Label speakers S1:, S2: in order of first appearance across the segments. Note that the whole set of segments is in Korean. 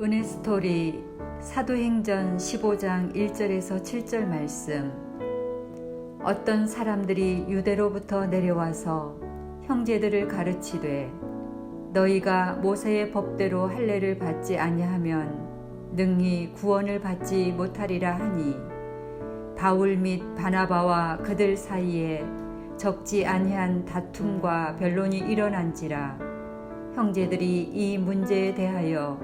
S1: 은혜 스토리 사도행전 15장 1절에서 7절 말씀. 어떤 사람들이 유대로부터 내려와서 형제들을 가르치되 너희가 모세의 법대로 할례를 받지 아니하면 능히 구원을 받지 못하리라 하니 바울 및 바나바와 그들 사이에 적지 아니한 다툼과 변론이 일어난지라. 형제들이 이 문제에 대하여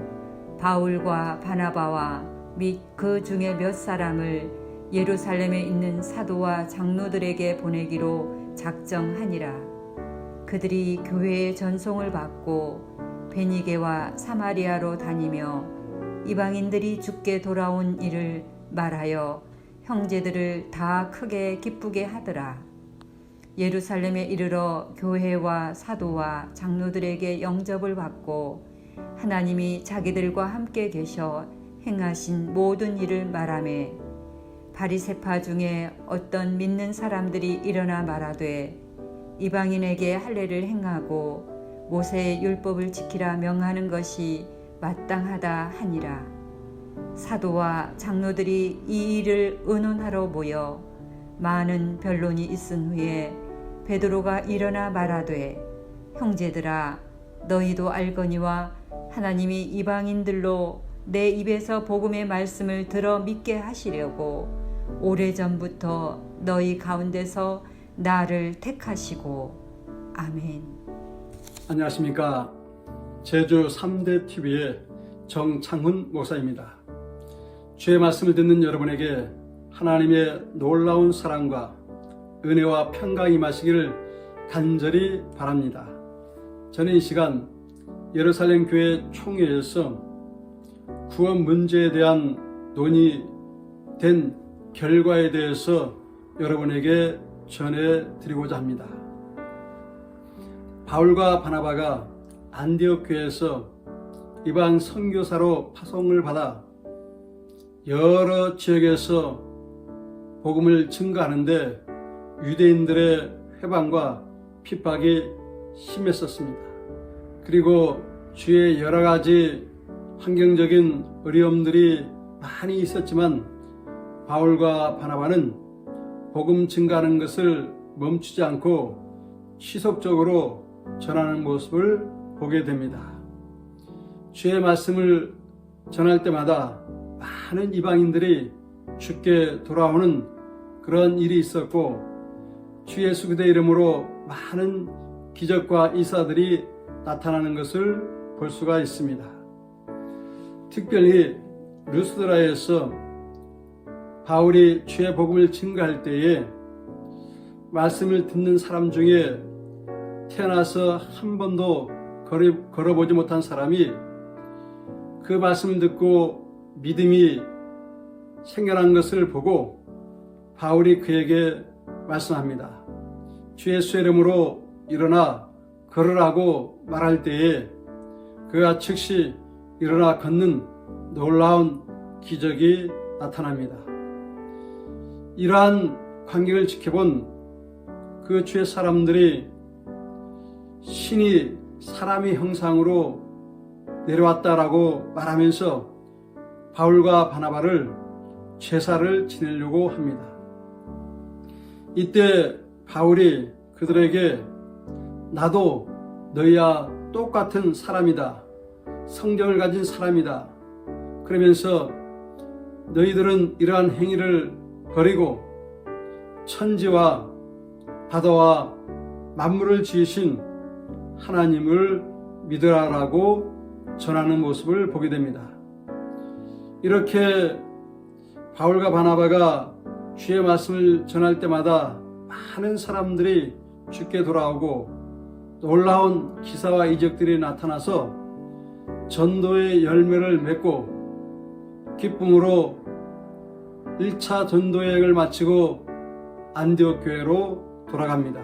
S1: 바울과 바나바와 및 그 중에 몇 사람을 예루살렘에 있는 사도와 장로들에게 보내기로 작정하니라. 그들이 교회의 전송을 받고 베니게와 사마리아로 다니며 이방인들이 죽게 돌아온 일을 말하여 형제들을 다 크게 기쁘게 하더라. 예루살렘에 이르러 교회와 사도와 장로들에게 영접을 받고 하나님이 자기들과 함께 계셔 행하신 모든 일을 말하매 바리새파 중에 어떤 믿는 사람들이 일어나 말하되 이방인에게 할례를 행하고 모세의 율법을 지키라 명하는 것이 마땅하다 하니라. 사도와 장로들이 이 일을 의논하러 모여 많은 변론이 있은 후에 베드로가 일어나 말하되 형제들아 너희도 알거니와 하나님이 이방인들로 내 입에서 복음의 말씀을 들어 믿게 하시려고 오래전부터 너희 가운데서 나를 택하시고. 아멘.
S2: 안녕하십니까. 제주 3대 TV의 정창훈 목사입니다. 주의 말씀을 듣는 여러분에게 하나님의 놀라운 사랑과 은혜와 평강이 임하시기를 간절히 바랍니다. 저는 이 시간 예루살렘 교회 총회에서 구원 문제에 대한 논의된 결과에 대해서 여러분에게 전해드리고자 합니다. 바울과 바나바가 안디옥 교회에서 이방 선교사로 파송을 받아 여러 지역에서 복음을 증거하는데 유대인들의 회방과 핍박이 심했었습니다. 그리고 주위에 여러 가지 환경적인 어려움들이 많이 있었지만 바울과 바나바는 복음 증거하는 것을 멈추지 않고 지속적으로 전하는 모습을 보게 됩니다. 주의 말씀을 전할 때마다 많은 이방인들이 죽게 돌아오는 그런 일이 있었고 주 예수 그리스도의 이름으로 많은 기적과 이사들이 나타나는 것을 볼 수가 있습니다. 특별히 루스드라에서 바울이 주의 복음을 증거할 때에 말씀을 듣는 사람 중에 태어나서 한 번도 걸어보지 못한 사람이 그 말씀을 듣고 믿음이 생겨난 것을 보고 바울이 그에게 말씀합니다. 주 예수의 이름으로 일어나 걸으라고 말할 때에 그가 즉시 일어나 걷는 놀라운 기적이 나타납니다. 이러한 광경을 지켜본 그 주의 사람들이 신이 사람의 형상으로 내려왔다라고 말하면서 바울과 바나바를 제사를 지내려고 합니다. 이때 바울이 그들에게 나도 너희와 똑같은 사람이다. 성경을 가진 사람이다. 그러면서 너희들은 이러한 행위를 버리고 천지와 바다와 만물을 지으신 하나님을 믿으라라고 전하는 모습을 보게 됩니다. 이렇게 바울과 바나바가 주의 말씀을 전할 때마다 많은 사람들이 죽게 돌아오고 놀라운 기사와 이적들이 나타나서 전도의 열매를 맺고 기쁨으로 1차 전도 여행을 마치고 안디옥 교회로 돌아갑니다.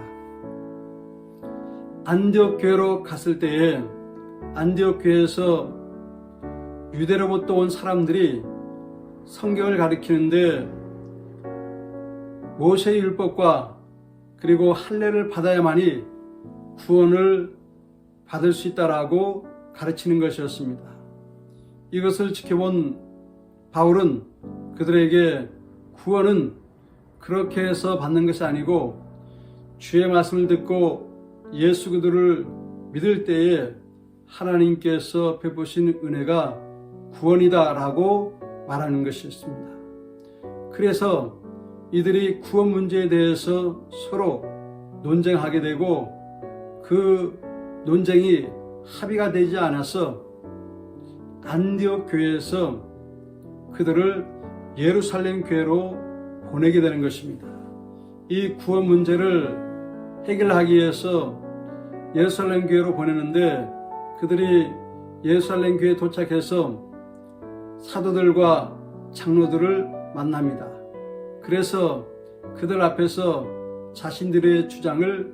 S2: 안디옥 교회로 갔을 때에 안디옥 교회에서 유대로부터 온 사람들이 성경을 가르치는데 모세의 율법과 그리고 할례를 받아야만이 구원을 받을 수 있다라고 가르치는 것이었습니다. 이것을 지켜본 바울은 그들에게 구원은 그렇게 해서 받는 것이 아니고 주의 말씀을 듣고 예수 그리스도를 믿을 때에 하나님께서 베푸신 은혜가 구원이다라고 말하는 것이었습니다. 그래서 이들이 구원 문제에 대해서 서로 논쟁하게 되고 그 논쟁이 합의가 되지 않아서 안디옥 교회에서 그들을 예루살렘 교회로 보내게 되는 것입니다. 이 구원 문제를 해결하기 위해서 예루살렘 교회로 보내는데 그들이 예루살렘 교회에 도착해서 사도들과 장로들을 만납니다. 그래서 그들 앞에서 자신들의 주장을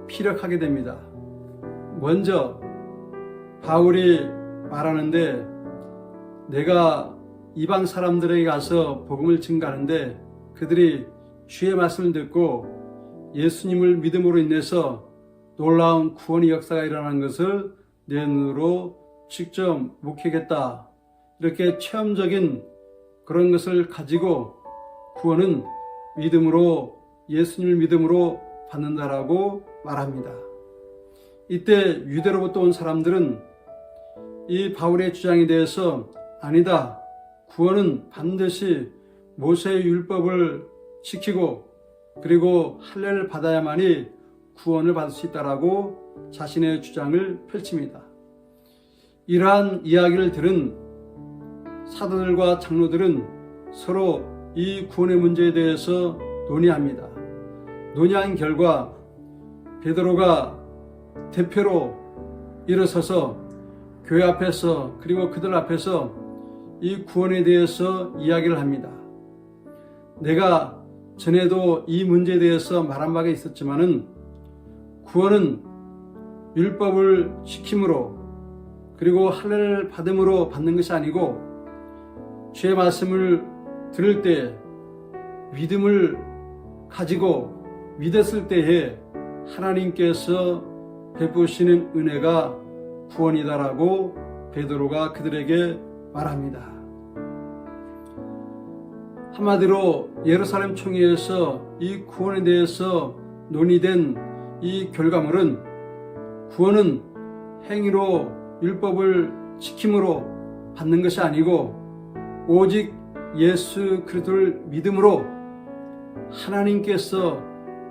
S2: 피력하게 됩니다. 먼저 바울이 말하는데 내가 이방 사람들에게 가서 복음을 증가하는데 그들이 주의 말씀을 듣고 예수님을 믿음으로 인해서 놀라운 구원의 역사가 일어나는 것을 내 눈으로 직접 목격했다. 이렇게 체험적인 그런 것을 가지고 구원은 믿음으로 예수님을 믿음으로 받는다라고 말합니다. 이때 유대로부터 온 사람들은 이 바울의 주장에 대해서 아니다. 구원은 반드시 모세의 율법을 지키고 그리고 할례를 받아야만이 구원을 받을 수 있다라고 자신의 주장을 펼칩니다. 이러한 이야기를 들은 사도들과 장로들은 서로 이 구원의 문제에 대해서 논의합니다. 논의한 결과 베드로가 대표로 일어서서 교회 앞에서 그리고 그들 앞에서 이 구원에 대해서 이야기를 합니다. 내가 전에도 이 문제에 대해서 말한 바가 있었지만은 구원은 율법을 지킴으로 그리고 할례를 받음으로 받는 것이 아니고 주의 말씀을 들을 때 믿음을 가지고 믿었을 때에 하나님께서 베푸시는 은혜가 구원이다라고 베드로가 그들에게 말합니다. 한마디로 예루살렘 총회에서 이 구원에 대해서 논의된 이 결과물은 구원은 행위로 율법을 지킴으로 받는 것이 아니고 오직 예수 그리스도를 믿음으로 하나님께서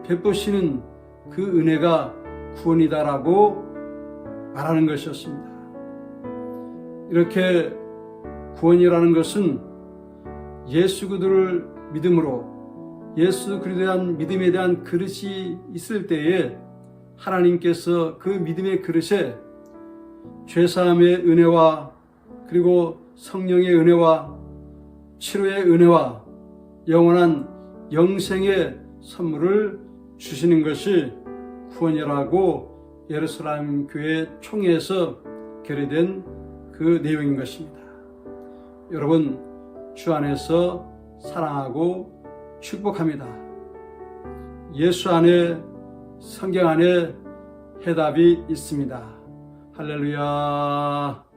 S2: 베푸시는 그 은혜가 구원이다라고 말하는 것이었습니다. 이렇게 구원이라는 것은 예수 그리스도를 믿음으로 예수 그리스도에 대한 믿음에 대한 그릇이 있을 때에 하나님께서 그 믿음의 그릇에 죄사함의 은혜와 그리고 성령의 은혜와 치료의 은혜와 영원한 영생의 선물을 주시는 것이 구원이라고 예루살렘 교회 총회에서 결의된 그 내용인 것입니다. 여러분 주 안에서 사랑하고 축복합니다. 예수 안에 성경 안에 해답이 있습니다. 할렐루야.